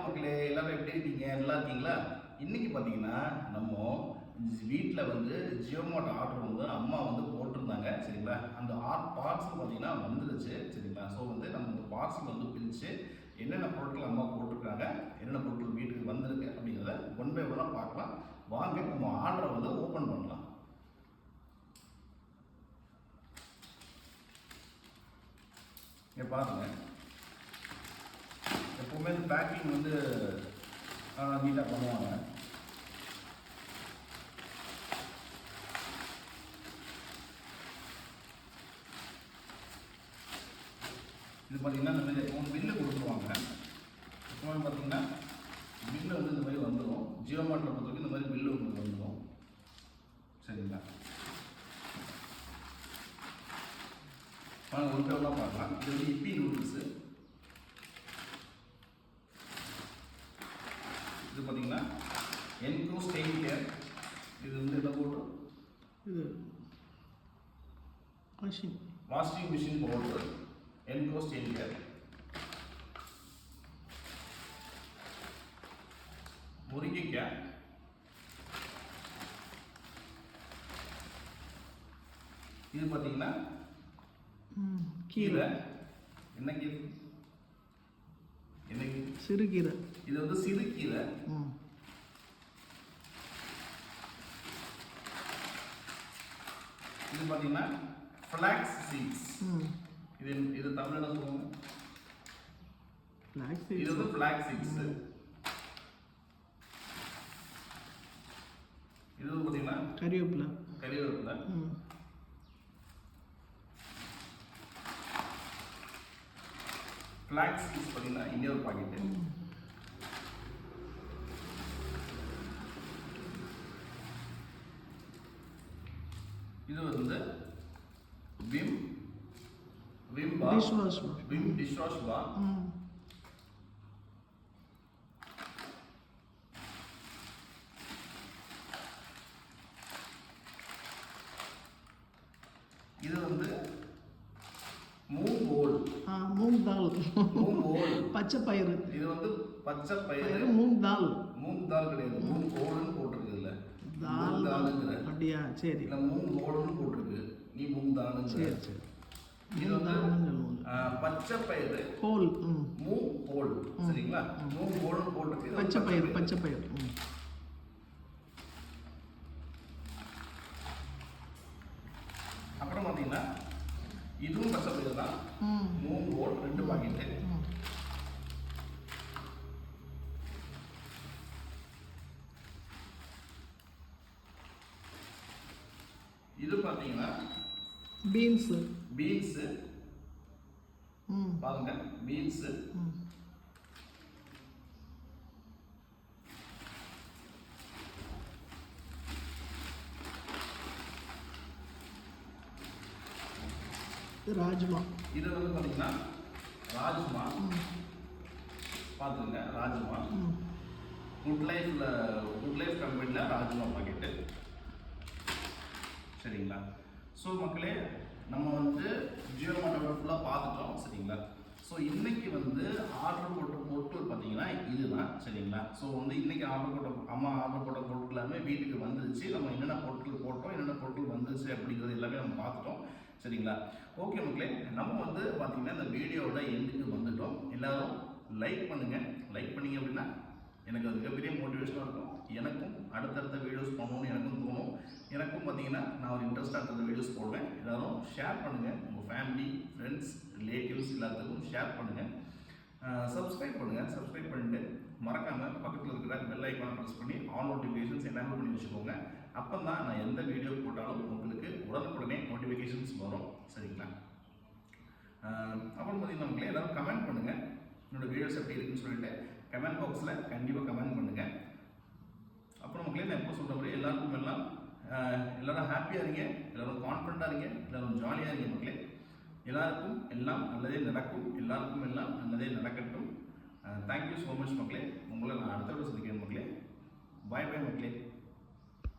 வணக்கம் மக்களே, எல்லாரும் எப்படி இருக்கீங்க? நல்லா இருக்கீங்களா? இன்னைக்கு பார்த்தீங்கன்னா நம்ம வீட்டில் வந்து ஜியோமார்ட் ஆர்டர் வந்து அம்மா வந்து போட்டிருந்தாங்க சரிங்களா. அந்த பார்சல் பார்த்தீங்கன்னா வந்துருச்சு சரிங்களா. ஸோ வந்து நம்ம இந்த பார்சல் வந்து பிரித்து என்னென்ன பொருட்கள் அம்மா போட்டிருக்காங்க, என்னென்ன பொருட்கள் வீட்டுக்கு வந்திருக்கு அப்படிங்கிறத ஒன் பை ஒன்னாக பார்க்கலாம். வாங்க நம்ம ஆர்டரை வந்து ஓப்பன் பண்ணலாம். இங்கே பாருங்க, எப்போவுமே இந்த பேக்கிங் வந்து நீட்டாக பண்ணுவாங்க. இது பார்த்தீங்கன்னா இந்த மாதிரி ஒரு பில்லு கொடுத்துருவாங்க. அப்புறம் பார்த்தீங்கன்னா பில்லு வந்து இந்த மாதிரி வந்துடும். ஜியோமார்ட்டில் பொறுத்தவரைக்கும் இந்த மாதிரி பில்லு உங்களுக்கு வந்துடும் சரிங்களா. வாங்க ஒன்று ஒன்றா பார்க்கலாம். இது வந்து இப்பி நூடுல்ஸு. இது பார்த்தீங்கன்னா என்கோ ஸ்டெயின் கேர். இது வந்து என்ன போட்டு இது வாஷிங் மிஷின் பவுடர் என்கோ ஸ்டெயின் கேர். முருங்கைக்காய். இது பார்த்தீங்கன்னா கீரை. என்ன கீரை? என்ன கீரை? சிறுகீரை. இது வந்து சிறுகீரை. இது பார்த்தீங்கன்னா ஃபிளாக்ஸ் சீட்ஸ். இது தமிழ் என்ன சொல்லுவாங்க? இது வந்து ஃபிளாக்ஸ் சீட்ஸ். இது வந்து பார்த்தீங்கன்னா கறிவேப்பிலை. ஃபிளாக்ஸ் சீட்ஸ் பார்த்தீங்கன்னா இன்னொரு பாக்கெட்டு. இது வந்து விம் டிஷ்வாஷ் பார். இது வந்து மூங் தால். பச்சை பயிறு. இது வந்து பச்சை பயிறு. மூங் தால் கிடையாது, மூங் ஓடுன்னு போட்டிருக்கு. இல்ல தாலுங்கிற அப்படியா? சரி, இல்ல மூங் ஓடுன்னு போட்டிருக்கு, நீ மூங் தாலுங்கிற. சரி சரி. இது வந்து பச்சை பயிறு ஹோல். மூங் ஹோல் சரிங்களா. மூங் ஹோல்னு போட்டிருக்கு. பச்சை பயிறு. அப்புறம் பார்த்தீங்கன்னா இதுவும் பச்சை பயிறு தான். Moong whole 2 packet. இது பார்த்தீங்கன்னா பீன்ஸ் பாருங்க, பீன்ஸ். ராஜ்மா. இது வந்து பார்த்தீங்கன்னா ராஜ்மா. பார்த்துங்க, ராஜ்மா குட் லைஃப் கம்பெனியில் ராஜ்மா பாக்கெட்டு சரிங்களா. ஸோ மக்களே, நம்ம வந்து ஜியோமார்ட்டோட ஃபுல்லாக பார்த்துட்டோம் சரிங்களா. ஸோ இன்னைக்கு வந்து ஆர்டர் போட்ட பொருட்கள் பார்த்தீங்கன்னா இதுதான் சரிங்களா. ஸோ வந்து இன்னைக்கு அம்மா ஆர்டர் போட்ட பொருட்கள் எல்லாமே வீட்டுக்கு வந்துருச்சு. நம்ம என்னென்ன பொருட்கள் போட்டோம், என்னென்ன பொருட்கள் வந்துருச்சு அப்படிங்கிறது எல்லாமே நம்ம பார்த்துட்டோம் சரிங்களா. ஓகே மக்களே, நம்ம வந்து பார்த்தீங்கன்னா இந்த வீடியோவோட எண்டுக்கு வந்துட்டோம். எல்லாரும் லைக் பண்ணுங்கள். லைக் பண்ணிங்க அப்படின்னா எனக்கு அது மிகப்பெரிய மோட்டிவேஷனாக இருக்கும். எனக்கும் அடுத்தடுத்த வீடியோஸ் பண்ணணும்னு எனக்கும் தோணும். எனக்கும் பார்த்தீங்கன்னா நான் ஒரு இன்ட்ரெஸ்டாக அடுத்த வீடியோஸ் போடுவேன். எல்லாரும் ஷேர் பண்ணுங்கள். உங்கள் ஃபேமிலி, ஃப்ரெண்ட்ஸ், ரிலேட்டிவ்ஸ் எல்லாத்துக்கும் ஷேர் பண்ணுங்கள். சப்ஸ்கிரைப் பண்ணுங்கள். சப்ஸ்கிரைப் பண்ணிட்டு மறக்காமல் பக்கத்தில் இருக்கிற பெல் ஐக்கானை ப்ரெஸ் பண்ணி ஆல் நோட்டிஃபிகேஷன்ஸ் என்னென்ன பண்ணி வச்சுக்கோங்க. அப்போ தான் நான் எந்த வீடியோ போட்டாலும் உங்களுக்கு உடனுக்குடனே நோட்டிஃபிகேஷன்ஸ் வரும் சரிங்களா. அப்புறம் பார்த்தீங்கன்னா நம்மளே எல்லாரும் கமெண்ட் பண்ணுங்கள். என்னோடய வீடியோஸ் எப்படி இருக்குன்னு சொல்லிட்டு கமெண்ட் பாக்ஸில் கண்டிப்பாக கமெண்ட் பண்ணுங்கள். அப்புறம் மக்களே, நான் எப்போ சொல்கிற மாதிரி எல்லாரும் ஹாப்பியாக இருங்க, எல்லோரும் கான்ஃபிடண்ட்டாக இருங்க, எல்லோரும் ஜாலியாக இருங்க மக்களே. எல்லாருக்கும் எல்லாம் நல்லதே நடக்கும். எல்லாருக்கும் எல்லாம் நல்லதே நடக்கட்டும். தேங்க்யூ ஸோ மச் மக்களே. உங்களை நான் அடுத்த விட சந்திக்கிறேன் மக்களே. பாய் பாய் மக்களே.